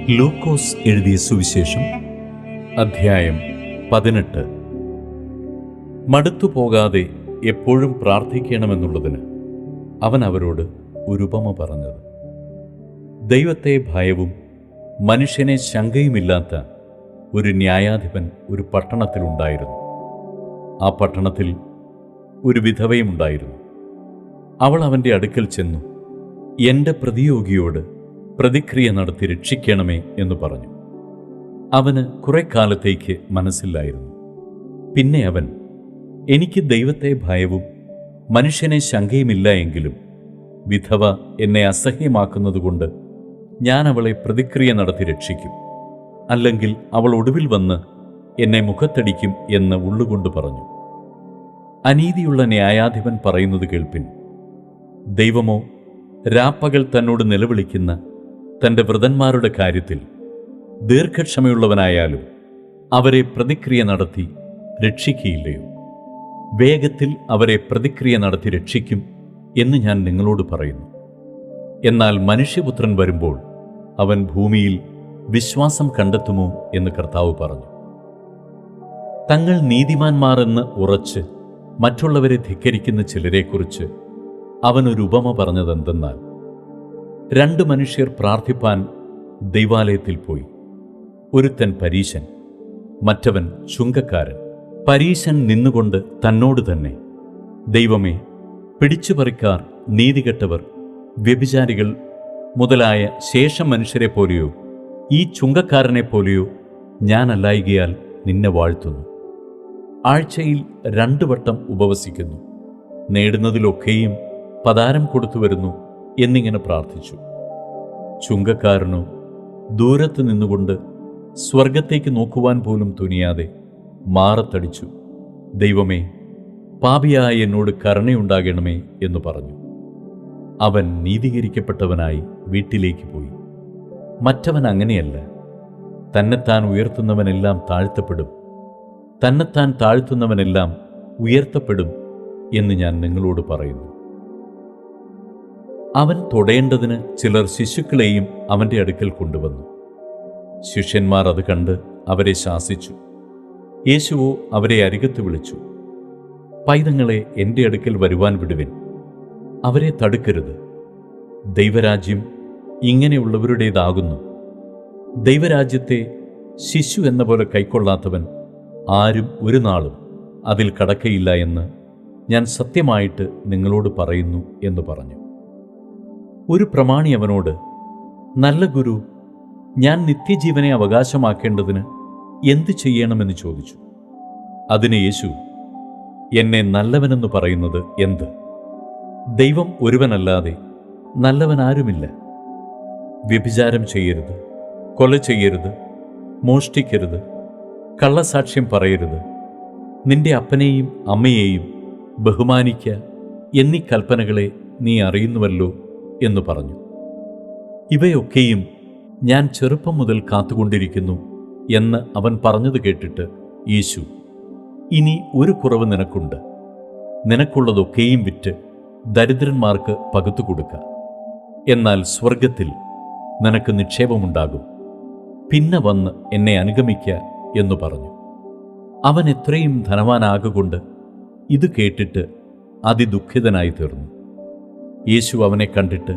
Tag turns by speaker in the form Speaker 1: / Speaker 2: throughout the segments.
Speaker 1: ലൂക്കോസ് എഴുതിയ സുവിശേഷം അധ്യായം 18. മടുത്തുപോകാതെ എപ്പോഴും പ്രാർത്ഥിക്കണമെന്നുള്ളതിന് അവൻ അവരോട് ഒരു ഉപമ പറഞ്ഞത്. ദൈവത്തെ ഭയവും മനുഷ്യനെ ശങ്കയുമില്ലാത്ത ഒരു ന്യായാധിപൻ ഒരു പട്ടണത്തിലുണ്ടായിരുന്നു. ആ പട്ടണത്തിൽ ഒരു വിധവയുമുണ്ടായിരുന്നു. അവൾ അവൻ്റെ അടുക്കൽ ചെന്നു, എൻ്റെ പ്രതിയോഗിയോട് പ്രതിക്രിയ നടത്തി രക്ഷിക്കണമേ എന്ന് പറഞ്ഞു. അവന് കുറെ കാലത്തേക്ക് മനസ്സില്ലായിരുന്നു. പിന്നെ അവൻ, എനിക്ക് ദൈവത്തെ ഭയവും മനുഷ്യനെ ശങ്കയുമില്ല എങ്കിലും വിധവ എന്നെ അസഹ്യമാക്കുന്നതുകൊണ്ട് ഞാൻ അവളെ പ്രതിക്രിയ നടത്തി രക്ഷിക്കും, അല്ലെങ്കിൽ അവൾ ഒടുവിൽ വന്ന് എന്നെ മുഖത്തടിക്കും എന്ന് ഉള്ളുകൊണ്ട് പറഞ്ഞു. അനീതിയുള്ള ന്യായാധിപൻ പറയുന്നത് കേൾപ്പിൻ. ദൈവമോ രാപ്പകൽ തന്നോട് നിലവിളിക്കുന്ന തൻ്റെ വൃതന്മാരുടെ കാര്യത്തിൽ ദീർഘക്ഷമയുള്ളവനായാലും അവരെ പ്രതിക്രിയ നടത്തി രക്ഷിക്കുകയില്ലയോ? വേഗത്തിൽ അവരെ പ്രതിക്രിയ നടത്തി രക്ഷിക്കും എന്ന് ഞാൻ നിങ്ങളോട് പറയുന്നു. എന്നാൽ മനുഷ്യപുത്രൻ വരുമ്പോൾ അവൻ ഭൂമിയിൽ വിശ്വാസം കണ്ടെത്തുമോ എന്ന് കർത്താവ് പറഞ്ഞു. തങ്ങൾ നീതിമാന്മാർ എന്ന് ഉറച്ച് മറ്റുള്ളവരെ ധിക്കരിക്കുന്ന ചിലരെക്കുറിച്ച് അവനൊരു ഉപമ പറഞ്ഞതെന്തെന്നാൽ, 2 മനുഷ്യർ പ്രാർത്ഥിപ്പാൻ ദൈവാലയത്തിൽ പോയി. ഒരുത്തൻ പരീശൻ, മറ്റവൻ ചുങ്കക്കാരൻ. പരീശൻ നിന്നുകൊണ്ട് തന്നോട് തന്നെ, ദൈവമേ, പിടിച്ചുപറിക്കാർ, നീതികെട്ടവർ, വ്യഭിചാരികൾ മുതലായ ശേഷം മനുഷ്യരെ പോലെയോ ഈ ചുങ്കക്കാരനെ പോലെയോ ഞാനല്ലായികയാൽ നിന്നെ വാഴ്ത്തുന്നു. ആഴ്ചയിൽ 2 വട്ടം ഉപവസിക്കുന്നു, നേടുന്നതിലൊക്കെയും പതാരം കൊടുത്തു വരുന്നു എന്നിങ്ങനെ പ്രാർത്ഥിച്ചു. ചുങ്കക്കാരനോ ദൂരത്ത് നിന്നുകൊണ്ട് സ്വർഗത്തേക്ക് നോക്കുവാൻ പോലും തുനിയാതെ മാറത്തടിച്ചു, ദൈവമേ, പാപിയായ എന്നോട് കരുണയുണ്ടാകണമേ എന്ന് പറഞ്ഞു. അവൻ നീതീകരിക്കപ്പെട്ടവനായി വീട്ടിലേക്ക് പോയി. മറ്റവൻ അങ്ങനെയല്ല. തന്നെത്താൻ ഉയർത്തുന്നവനെല്ലാം താഴ്ത്തപ്പെടും, തന്നെത്താൻ താഴ്ത്തുന്നവനെല്ലാം ഉയർത്തപ്പെടും എന്ന് ഞാൻ നിങ്ങളോട് പറയുന്നു. അവൻ തൊടേണ്ടതിന് ചിലർ ശിശുക്കളെയും അവൻ്റെ അടുക്കൽ കൊണ്ടുവന്നു. ശിഷ്യന്മാർ അത് കണ്ട് അവരെ ശാസിച്ചു. യേശുവോ അവരെ അരികത്ത് വിളിച്ചു, പൈതങ്ങളെ എൻ്റെ അടുക്കൽ വരുവാൻ വിടുവിൻ, അവരെ തടുക്കരുത്. ദൈവരാജ്യം ഇങ്ങനെയുള്ളവരുടേതാകുന്നു. ദൈവരാജ്യത്തെ ശിശു എന്ന പോലെ കൈക്കൊള്ളാത്തവൻ ആരും ഒരു നാളും അതിൽ കടക്കയില്ല എന്ന് ഞാൻ സത്യമായിട്ട് നിങ്ങളോട് പറയുന്നു എന്ന് പറഞ്ഞു. ഒരു പ്രമാണി അവനോട്, നല്ല ഗുരു, ഞാൻ നിത്യജീവനെ അവകാശമാക്കേണ്ടതിന് എന്തു ചെയ്യണമെന്ന് ചോദിച്ചു. അതിന് യേശു, എന്നെ നല്ലവനെന്ന് പറയുന്നത് എന്ത്? ദൈവം ഒരുവനല്ലാതെ നല്ലവൻ ആരുമില്ല. വ്യഭിചാരം ചെയ്യരുത്, കൊല ചെയ്യരുത്, മോഷ്ടിക്കരുത്, കള്ളസാക്ഷ്യം പറയരുത്, നിന്റെ അപ്പനെയും അമ്മയെയും ബഹുമാനിക്ക എന്നീ കൽപ്പനകളെ നീ അറിയുന്നുവല്ലോ എന്ന് പറഞ്ഞു. ഇവയൊക്കെയും ഞാൻ ചെറുപ്പം മുതൽ കാത്തുകൊണ്ടിരിക്കുന്നു എന്ന് അവൻ പറഞ്ഞത് കേട്ടിട്ട് യേശു, ഇനി ഒരു കുറവ് നിനക്കുണ്ട്. നിനക്കുള്ളതൊക്കെയും വിറ്റ് ദരിദ്രന്മാർക്ക് പകുത്തു കൊടുക്ക, എന്നാൽ സ്വർഗത്തിൽ നിനക്ക് നിക്ഷേപമുണ്ടാകും. പിന്നെ വന്ന് എന്നെ അനുഗമിക്ക എന്നു പറഞ്ഞു. അവൻ എത്രയും ധനവാനാകൊണ്ട് ഇത് കേട്ടിട്ട് അതിദുഃഖിതനായി തീർന്നു. യേശു അവനെ കണ്ടിട്ട്,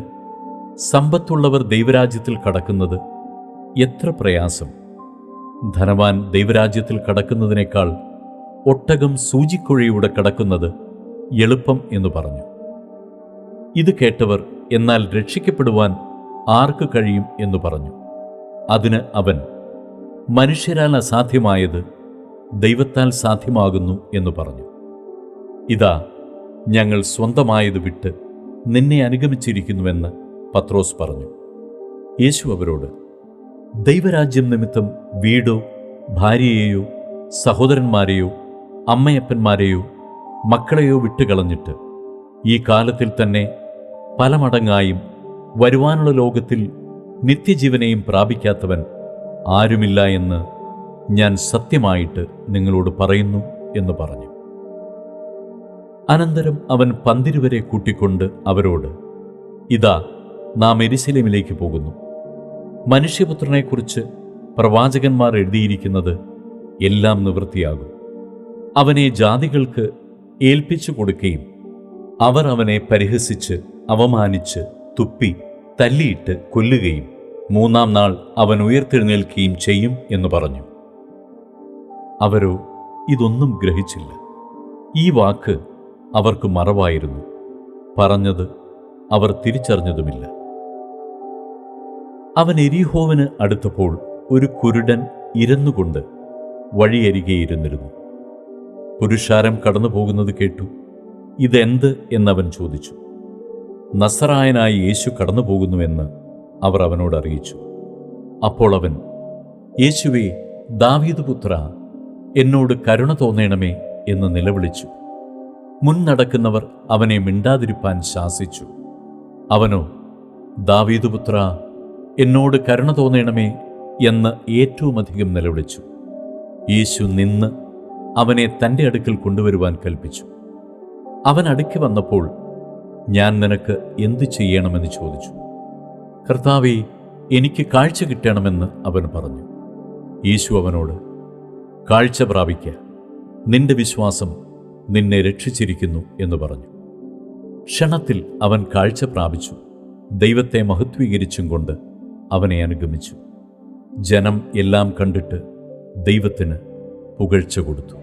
Speaker 1: സമ്പത്തുള്ളവർ ദൈവരാജ്യത്തിൽ കടക്കുന്നത് എത്ര പ്രയാസം! ധനവാൻ ദൈവരാജ്യത്തിൽ കടക്കുന്നതിനേക്കാൾ ഒട്ടകം സൂചിക്കുഴയിലൂടെ കടക്കുന്നത് എളുപ്പം എന്ന് പറഞ്ഞു. ഇത് കേട്ടവർ, എന്നാൽ രക്ഷിക്കപ്പെടുവാൻ ആർക്ക് കഴിയും എന്ന് പറഞ്ഞു. അതിന് അവൻ, മനുഷ്യരാൽ അസാധ്യമായത് ദൈവത്താൽ സാധ്യമാകുന്നു എന്ന് പറഞ്ഞു. ഇതാ, ഞങ്ങൾ സ്വന്തമായത് വിട്ട് നിന്നെ അനുഗമിച്ചിരിക്കുന്നുവെന്ന് പത്രോസ് പറഞ്ഞു. യേശു അവരോട്, ദൈവരാജ്യം നിമിത്തം വീടോ ഭാര്യയെയോ സഹോദരന്മാരെയോ അമ്മയപ്പന്മാരെയോ മക്കളെയോ വിട്ടുകളഞ്ഞിട്ട് ഈ കാലത്തിൽ തന്നെ പല മടങ്ങായും വരുവാനുള്ള ലോകത്തിൽ നിത്യജീവനെയും പ്രാപിക്കാത്തവൻ ആരുമില്ല എന്ന് ഞാൻ സത്യമായിട്ട് നിങ്ങളോട് പറയുന്നു എന്ന് പറഞ്ഞു. അനന്തരം അവൻ 12 കൂട്ടിക്കൊണ്ട് അവരോട്, ഇതാ, നാം യെരൂശലേമിലേക്ക് പോകുന്നു. മനുഷ്യപുത്രനെക്കുറിച്ച് പ്രവാചകന്മാർ എഴുതിയിരിക്കുന്നത് എല്ലാം നിവൃത്തിയാകും. അവനെ ജാതികൾക്ക് ഏൽപ്പിച്ചു കൊടുക്കുകയും അവർ അവനെ പരിഹസിച്ച് അവമാനിച്ച് തുപ്പി തല്ലിയിട്ട് കൊല്ലുകയും 3-ാം നാൾ അവൻ ഉയർത്തെഴുന്നേൽക്കുകയും ചെയ്യും എന്ന് പറഞ്ഞു. അവരോ ഇതൊന്നും ഗ്രഹിച്ചില്ല. ഈ വാക്ക് അവർക്ക് മറവായിരുന്നു. പറഞ്ഞത് അവർ തിരിച്ചറിഞ്ഞതുമില്ല. അവൻ എരിഹോവിന് അടുത്തപ്പോൾ ഒരു കുരുടൻ ഇരന്നുകൊണ്ട് വഴിയരികെ ഇരുന്നിരുന്നു. പുരുഷാരം കടന്നു പോകുന്നത് കേട്ടു. ഇതെന്ത് എന്നവൻ ചോദിച്ചു. നസറായനായ യേശു കടന്നു പോകുന്നുവെന്ന് അവർ അവനോട് അറിയിച്ചു. അപ്പോൾ അവൻ, യേശുവേ, ദാവീദ് പുത്ര, എന്നോട് കരുണ തോന്നേണമേ എന്ന് നിലവിളിച്ചു. മുൻ നടക്കുന്നവർ അവനെ മിണ്ടാതിരിപ്പാൻ ശാസിച്ചു. അവനോ, ദാവീദ് പുത്ര, എന്നോട് കരുണ തോന്നേണമേ എന്ന് ഏറ്റവുമധികം നിലവിളിച്ചു. യേശു നിന്ന് അവനെ തൻ്റെ അടുക്കൽ കൊണ്ടുവരുവാൻ കൽപ്പിച്ചു. അവൻ അടുക്കി വന്നപ്പോൾ, ഞാൻ നിനക്ക് എന്തു ചെയ്യണമെന്ന് ചോദിച്ചു. കർത്താവേ, എനിക്ക് കാഴ്ച കിട്ടണമെന്ന് അവൻ പറഞ്ഞു. യേശു അവനോട്, കാഴ്ച പ്രാപിക്ക, നിന്റെ വിശ്വാസം നിന്നെ രക്ഷിച്ചിരിക്കുന്നു എന്ന് പറഞ്ഞു. ക്ഷണത്തിൽ അവൻ കാഴ്ച പ്രാപിച്ചു. ദൈവത്തെ മഹത്വീകരിച്ചും കൊണ്ട് അവനെ അനുഗമിച്ചു. ജനം എല്ലാം കണ്ടിട്ട് ദൈവത്തിന് പുകഴ്ച കൊടുത്തു.